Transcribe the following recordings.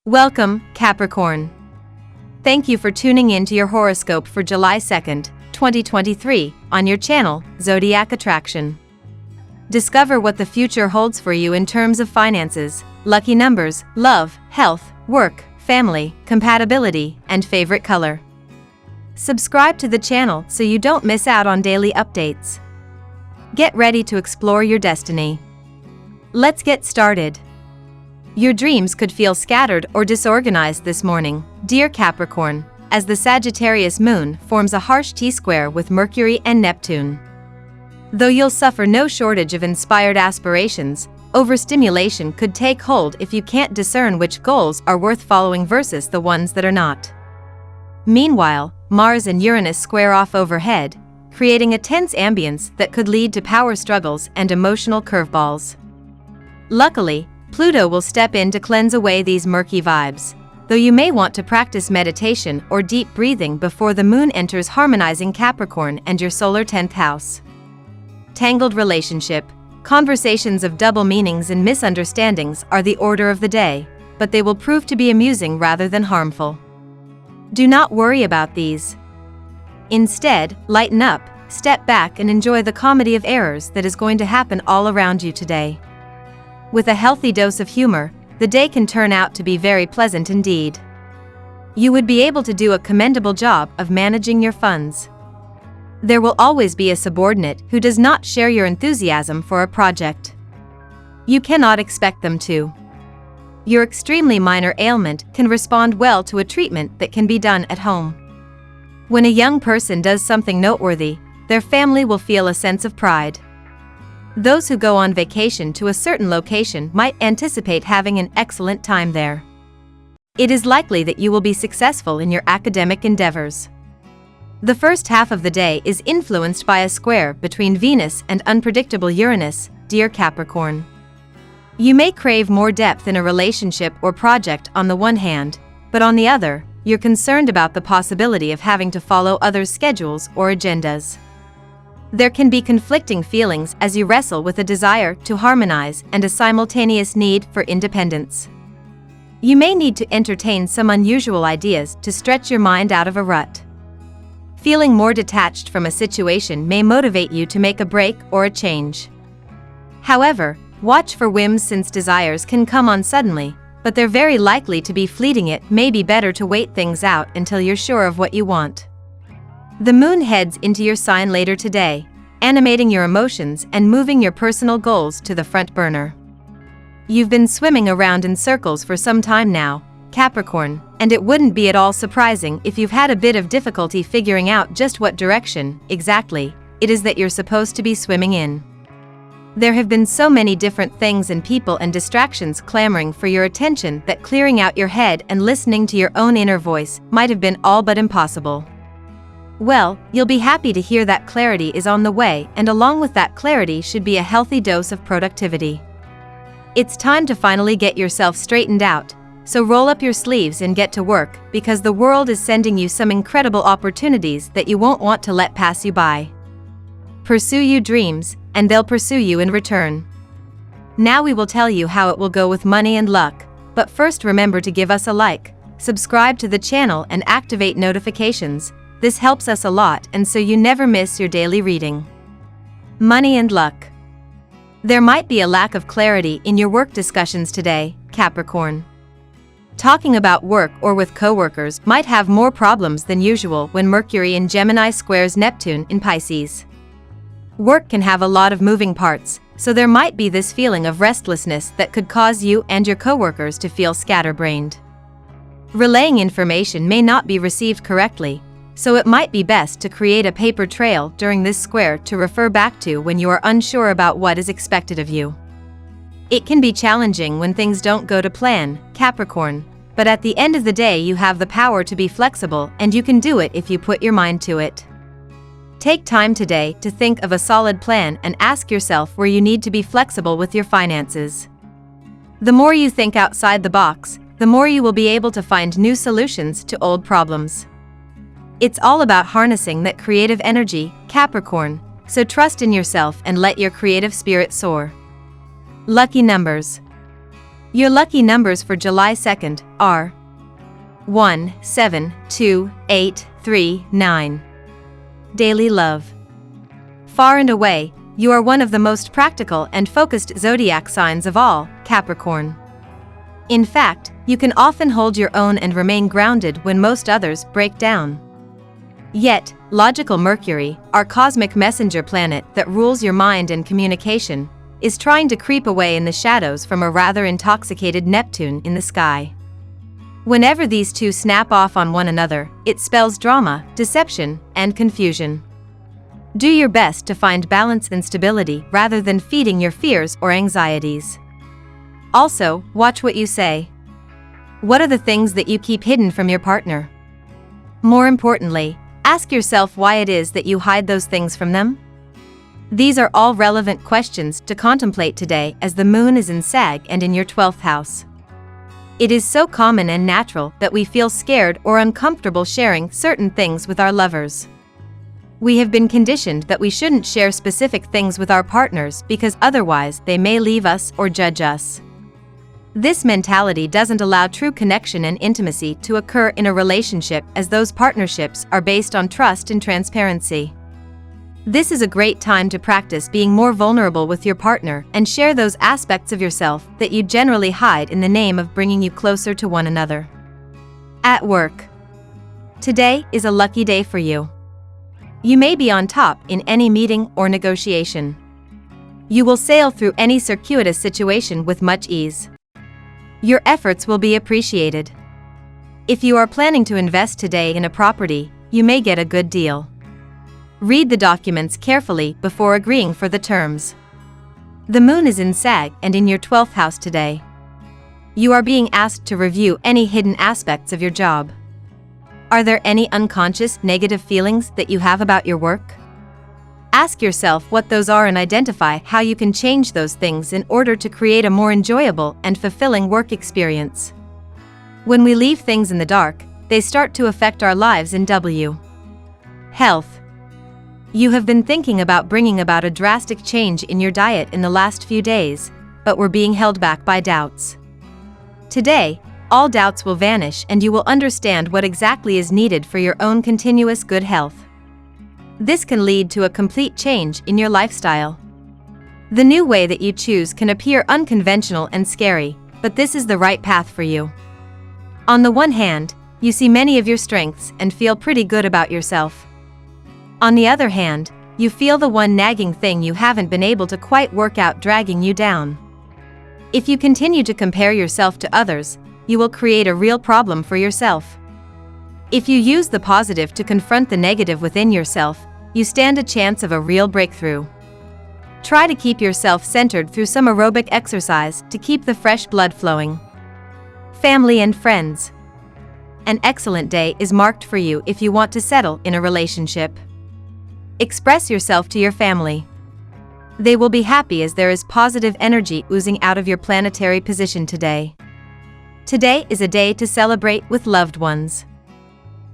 Welcome, Capricorn. Thank you for tuning in to your horoscope for July 2nd, 2023, on your channel, Zodiac Attraction. Discover what the future holds for you in terms of finances, lucky numbers, love, health, work, family, compatibility, and favorite color. Subscribe to the channel so you don't miss out on daily updates. Get ready to explore your destiny. Let's get started. Your dreams could feel scattered or disorganized this morning, dear Capricorn, as the Sagittarius moon forms a harsh T-square with Mercury and Neptune. Though you'll suffer no shortage of inspired aspirations, overstimulation could take hold if you can't discern which goals are worth following versus the ones that are not. Meanwhile, Mars and Uranus square off overhead, creating a tense ambience that could lead to power struggles and emotional curveballs. Luckily, Pluto will step in to cleanse away these murky vibes, though you may want to practice meditation or deep breathing before the moon enters harmonizing Capricorn and your solar 10th house. Tangled relationship, conversations of double meanings and misunderstandings are the order of the day, but they will prove to be amusing rather than harmful. Do not worry about these. Instead, lighten up, step back and enjoy the comedy of errors that is going to happen all around you today. With a healthy dose of humor, the day can turn out to be very pleasant indeed. You would be able to do a commendable job of managing your funds. There will always be a subordinate who does not share your enthusiasm for a project. You cannot expect them to. Your extremely minor ailment can respond well to a treatment that can be done at home. When a young person does something noteworthy, their family will feel a sense of pride. Those who go on vacation to a certain location might anticipate having an excellent time there. It is likely that you will be successful in your academic endeavors. The first half of the day is influenced by a square between Venus and unpredictable Uranus, dear Capricorn. You may crave more depth in a relationship or project on the one hand, but on the other, you're concerned about the possibility of having to follow others' schedules or agendas. There can be conflicting feelings as you wrestle with a desire to harmonize and a simultaneous need for independence. You may need to entertain some unusual ideas to stretch your mind out of a rut. Feeling more detached from a situation may motivate you to make a break or a change. However, watch for whims since desires can come on suddenly, but they're very likely to be fleeting. It may be better to wait things out until you're sure of what you want. The moon heads into your sign later today, animating your emotions and moving your personal goals to the front burner. You've been swimming around in circles for some time now, Capricorn, and it wouldn't be at all surprising if you've had a bit of difficulty figuring out just what direction, exactly, it is that you're supposed to be swimming in. There have been so many different things and people and distractions clamoring for your attention that clearing out your head and listening to your own inner voice might have been all but impossible. Well, you'll be happy to hear that clarity is on the way, and along with that clarity should be a healthy dose of productivity. It's time to finally get yourself straightened out, so roll up your sleeves and get to work, because the world is sending you some incredible opportunities that you won't want to let pass you by. Pursue your dreams, and they'll pursue you in return. Now we will tell you how it will go with money and luck, but first remember to give us a like, subscribe to the channel and activate notifications. This helps us a lot and so you never miss your daily reading. Money and luck. There might be a lack of clarity in your work discussions today, Capricorn. Talking about work or with coworkers might have more problems than usual when Mercury in Gemini squares Neptune in Pisces. Work can have a lot of moving parts, so there might be this feeling of restlessness that could cause you and your coworkers to feel scatterbrained. Relaying information may not be received correctly, so it might be best to create a paper trail during this square to refer back to when you are unsure about what is expected of you. It can be challenging when things don't go to plan, Capricorn, but at the end of the day you have the power to be flexible and you can do it if you put your mind to it. Take time today to think of a solid plan and ask yourself where you need to be flexible with your finances. The more you think outside the box, the more you will be able to find new solutions to old problems. It's all about harnessing that creative energy, Capricorn, so trust in yourself and let your creative spirit soar. Lucky numbers. Your lucky numbers for July 2nd are 1, 7, 2, 8, 3, 9. Daily love. Far and away, you are one of the most practical and focused zodiac signs of all, Capricorn. In fact, you can often hold your own and remain grounded when most others break down. Yet, logical Mercury, our cosmic messenger planet that rules your mind and communication, is trying to creep away in the shadows from a rather intoxicated Neptune in the sky. Whenever these two snap off on one another, it spells drama, deception, and confusion. Do your best to find balance and stability rather than feeding your fears or anxieties. Also, watch what you say. What are the things that you keep hidden from your partner? More importantly, ask yourself why it is that you hide those things from them. These are all relevant questions to contemplate today as the moon is in Sag and in your 12th house. It is so common and natural that we feel scared or uncomfortable sharing certain things with our lovers. We have been conditioned that we shouldn't share specific things with our partners because otherwise they may leave us or judge us. This mentality doesn't allow true connection and intimacy to occur in a relationship, as those partnerships are based on trust and transparency. This is a great time to practice being more vulnerable with your partner and share those aspects of yourself that you generally hide in the name of bringing you closer to one another. At work. Today is a lucky day for you. You may be on top in any meeting or negotiation. You will sail through any circuitous situation with much ease. Your efforts will be appreciated. If you are planning to invest today in a property, you may get a good deal. Read the documents carefully before agreeing for the terms. The moon is in Sag and in your 12th house today. You are being asked to review any hidden aspects of your job. Are there any unconscious negative feelings that you have about your work? Ask yourself what those are and identify how you can change those things in order to create a more enjoyable and fulfilling work experience. When we leave things in the dark, they start to affect our lives in health. You have been thinking about bringing about a drastic change in your diet in the last few days, but were being held back by doubts. Today, all doubts will vanish and you will understand what exactly is needed for your own continuous good health. This can lead to a complete change in your lifestyle. The new way that you choose can appear unconventional and scary, but this is the right path for you. On the one hand, you see many of your strengths and feel pretty good about yourself. On the other hand, you feel the one nagging thing you haven't been able to quite work out dragging you down. If you continue to compare yourself to others, you will create a real problem for yourself. If you use the positive to confront the negative within yourself, you stand a chance of a real breakthrough. Try to keep yourself centered through some aerobic exercise to keep the fresh blood flowing. Family and friends. An excellent day is marked for you if you want to settle in a relationship. Express yourself to your family. They will be happy as there is positive energy oozing out of your planetary position today. Today is a day to celebrate with loved ones.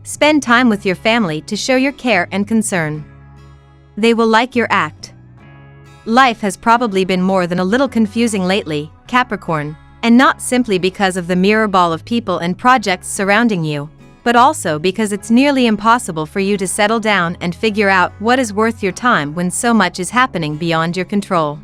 Spend time with your family to show your care and concern. They will like your act. Life has probably been more than a little confusing lately, Capricorn, and not simply because of the mirror ball of people and projects surrounding you, but also because it's nearly impossible for you to settle down and figure out what is worth your time when so much is happening beyond your control.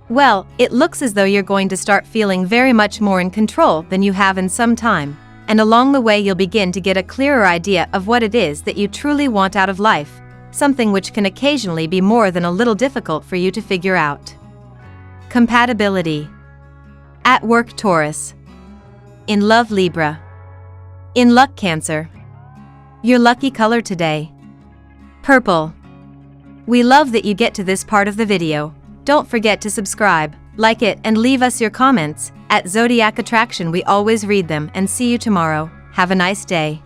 Well, it looks as though you're going to start feeling very much more in control than you have in some time, and along the way you'll begin to get a clearer idea of what it is that you truly want out of life, something which can occasionally be more than a little difficult for you to figure out. Compatibility. At work, Taurus. In love, Libra. In luck, Cancer. Your lucky color today: purple. We love that you get to this part of the video. Don't forget to subscribe, like it, and leave us your comments. At Zodiac Attraction we always read them, and see you tomorrow. Have a nice day.